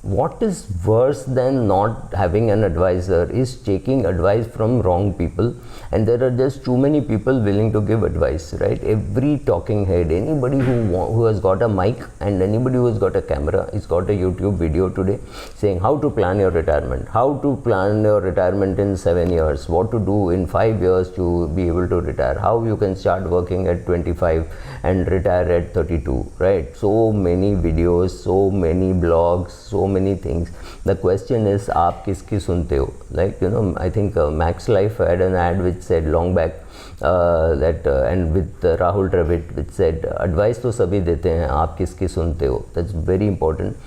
what is worse than not having an advisor is taking advice from wrong people, and there are just too many people willing to give advice, right? Every talking head, anybody who has got a mic and anybody who has got a camera, has got a YouTube video today saying how to plan your retirement, how to plan your retirement in 7 years, what to do in 5 years to be able to retire, how you can start working at 25 and retire at 32, right? So many videos, so many blogs, so many things. The question is, aap kiski sunte ho? Like, you know, I think Max Life had an ad which said long back and with Rahul Dravid, which said, advice to sabhi dete hain, aap kiski sunte ho? That's very important.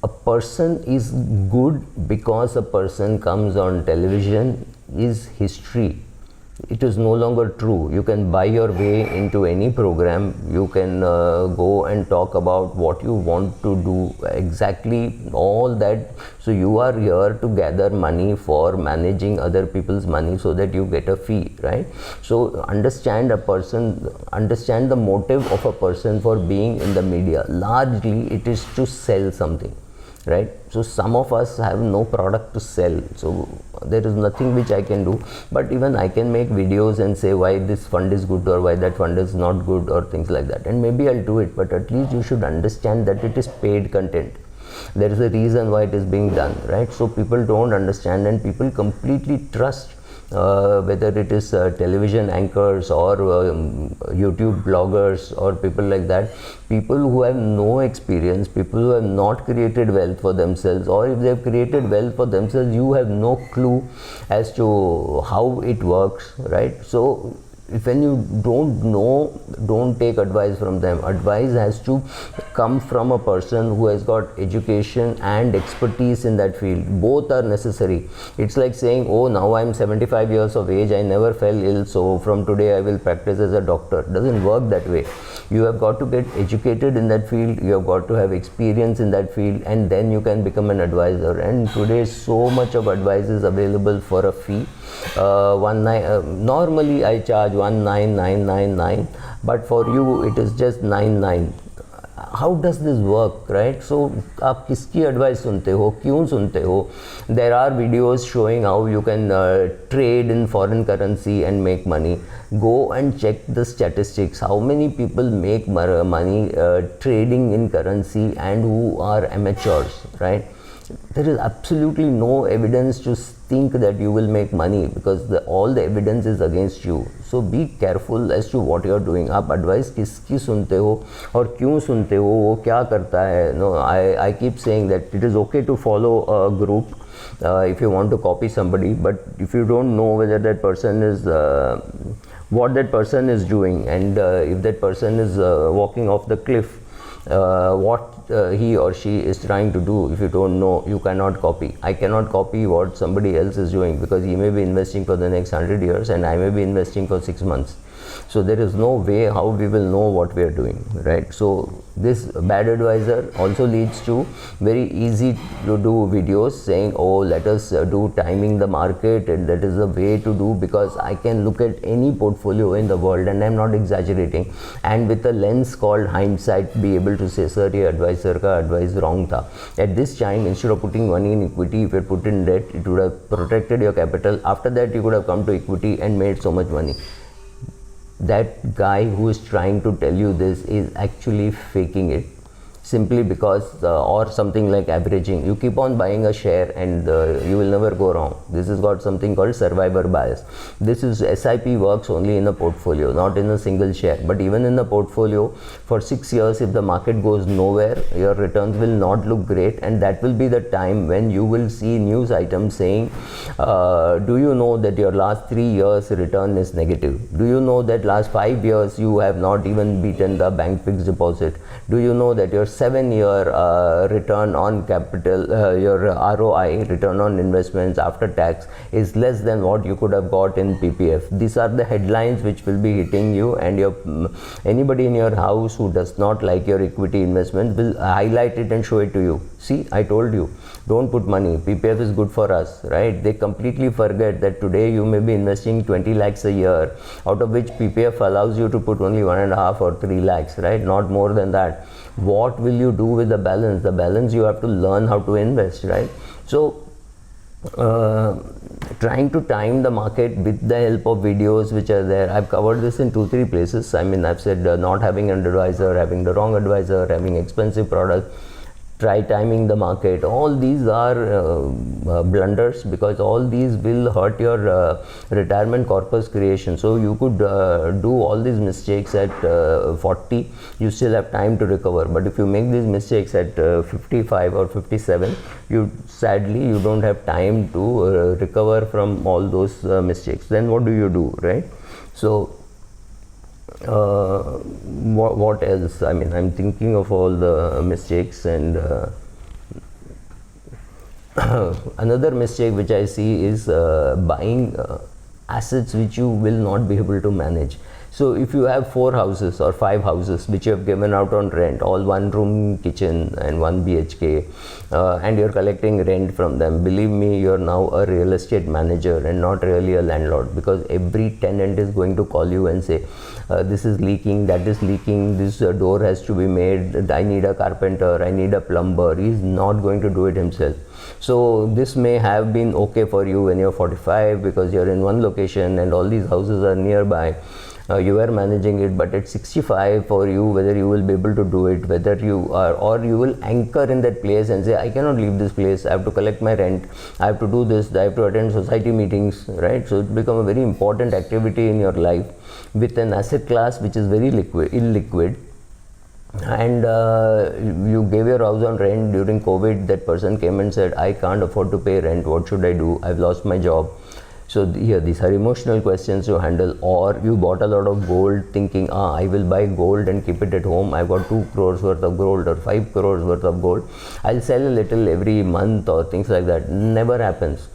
A person is good because a person comes on television is history. It is no longer true. You can buy your way into any program. You can go and talk about what you want to do, exactly all that. So you are here to gather money for managing other people's money so that you get a fee, right? So understand a person, understand the motive of a person for being in the media. Largely it is to sell something, right? So some of us have no product to sell, so there is nothing which I can do, but even I can make videos and say why this fund is good or why that fund is not good or things like that, and maybe I'll do it, but at least you should understand that it is paid content. There is a reason why it is being done, right? So people don't understand, and people completely trust whether it is television anchors or YouTube bloggers or people like that, people who have no experience, people who have not created wealth for themselves, or if they have created wealth for themselves, you have no clue as to how it works, right? So when you don't know, don't take advice from them. Advice has to come from a person who has got education and expertise in that field. Both are necessary. It's like saying, oh, now I'm 75 years of age, I never fell ill, so from today I will practice as a doctor. It doesn't work that way. You have got to get educated in that field, you have got to have experience in that field, and then you can become an advisor. And today so much of advice is available for a fee. Normally I charge 19,999, but for you it is just 99. How does this work, right? So आप किसकी advice सुनते हो, क्यों सुनते हो? There are videos showing how you can trade in foreign currency and make money. Go and check the statistics. How many people make money trading in currency and who are amateurs, right? There is absolutely no evidence to think that you will make money because all the evidence is against you. So be careful as to what you are doing. आप advice किसकी सुनते हो और क्यों सुनते हो, वो क्या करता है? No, I keep saying that it is okay to follow a group if you want to copy somebody, but if you don't know whether that person is what that person is doing, and if that person is walking off the cliff, what he or she is trying to do, if you don't know, you cannot copy. I cannot copy what somebody else is doing because he may be investing for the next 100 years and I may be investing for 6 months. So there is no way how we will know what we are doing, right? So this bad advisor also leads to very easy to do videos saying, oh, let us do timing the market, and that is the way to do, because I can look at any portfolio in the world, and I'm not exaggerating, and with a lens called hindsight be able to say, sir, ye advisor ka advice wrong tha. At this time, instead of putting money in equity, if you had put in debt, it would have protected your capital. After that, you could have come to equity and made so much money. That guy who is trying to tell you this is actually faking it, simply because or something like averaging. You keep on buying a share and you will never go wrong. This has got something called survivor bias. This is SIP works only in a portfolio, not in a single share. But even in a portfolio for 6 years, if the market goes nowhere, your returns will not look great, and that will be the time when you will see news items saying, do you know that your last 3 years return is negative? Do you know that last 5 years you have not even beaten the bank fixed deposit? Do you know that your 7-year return on capital, your ROI, return on investments after tax, is less than what you could have got in PPF? These are the headlines which will be hitting you, and your anybody in your house who does not like your equity investment will highlight it and show it to you. See, I told you, don't put money. PPF is good for us, right? They completely forget that today you may be investing 20 lakhs a year, out of which PPF allows you to put only 1.5 or 3 lakhs, right? Not more than that. what will you do with the balance? The balance you have to learn how to invest, right? So trying to time the market with the help of videos which are there. I've covered this in 2-3 places. I mean, I've said not having an advisor, having the wrong advisor, having expensive product, try timing the market. All these are blunders, because all these will hurt your retirement corpus creation. So you could do all these mistakes at 40, you still have time to recover. But if you make these mistakes at 55 or 57, sadly you don't have time to recover from all those mistakes. Then what do you do, right? So what else? I mean, I'm thinking of all the mistakes, and another mistake which I see is buying assets which you will not be able to manage. So if you have 4 houses or 5 houses which you have given out on rent, all 1 room kitchen and 1 BHK, and you're collecting rent from them, believe me, you're now a real estate manager and not really a landlord, because every tenant is going to call you and say, this is leaking, that is leaking, this door has to be made, I need a carpenter, I need a plumber. He's not going to do it himself. So this may have been okay for you when you're 45 because you're in one location and all these houses are nearby. You are managing it, but at 65 for you, whether you will be able to do it, whether you are, or you will anchor in that place and say, I cannot leave this place, I have to collect my rent, I have to do this, I have to attend society meetings, right? So it becomes a very important activity in your life with an asset class which is very illiquid. And you gave your house on rent during COVID. That person came and said, I can't afford to pay rent, what should I do? I've lost my job. So here, these are emotional questions to handle. Or you bought a lot of gold thinking, I will buy gold and keep it at home. I've got 2 crores worth of gold or 5 crores worth of gold. I'll sell a little every month or things like that. Never happens.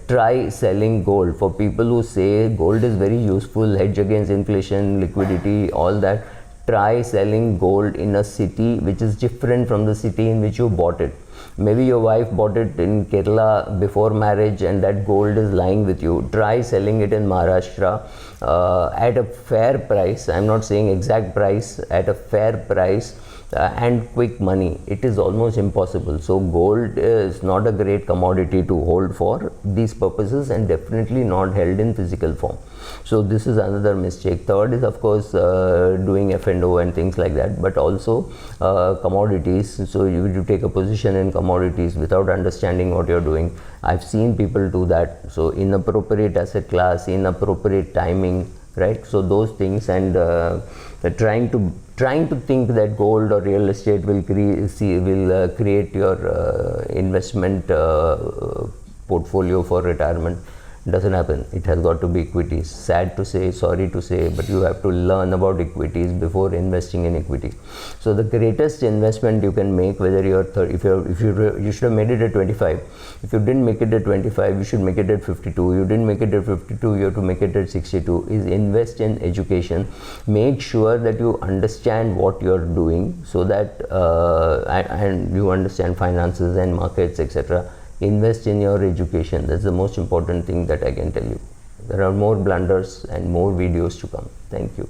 Try selling gold. For people who say gold is very useful, hedge against inflation, liquidity, all that, try selling gold in a city which is different from the city in which you bought it. Maybe your wife bought it in Kerala before marriage and that gold is lying with you. Try selling it in Maharashtra at a fair price. I'm not saying exact price, at a fair price and quick money. It is almost impossible. So gold is not a great commodity to hold for these purposes, and definitely not held in physical form. So this is another mistake. Third is, of course, doing F&O and things like that, but also commodities. So you take a position in commodities without understanding what you're doing. I've seen people do that. So inappropriate asset class, inappropriate timing, right? So those things, and trying to think that gold or real estate will create your investment portfolio for retirement. Doesn't happen. It has got to be equities. Sad to say, sorry to say, but you have to learn about equities before investing in equity. So the greatest investment you can make, whether you're you should have made it at 25. If you didn't make it at 25, you should make it at 52. You didn't make it at 52, you have to make it at 62. Is invest in education. Make sure that you understand what you're doing, so that and you understand finances and markets, etc. Invest in your education. That's the most important thing that I can tell you. There are more blunders and more videos to come. Thank you.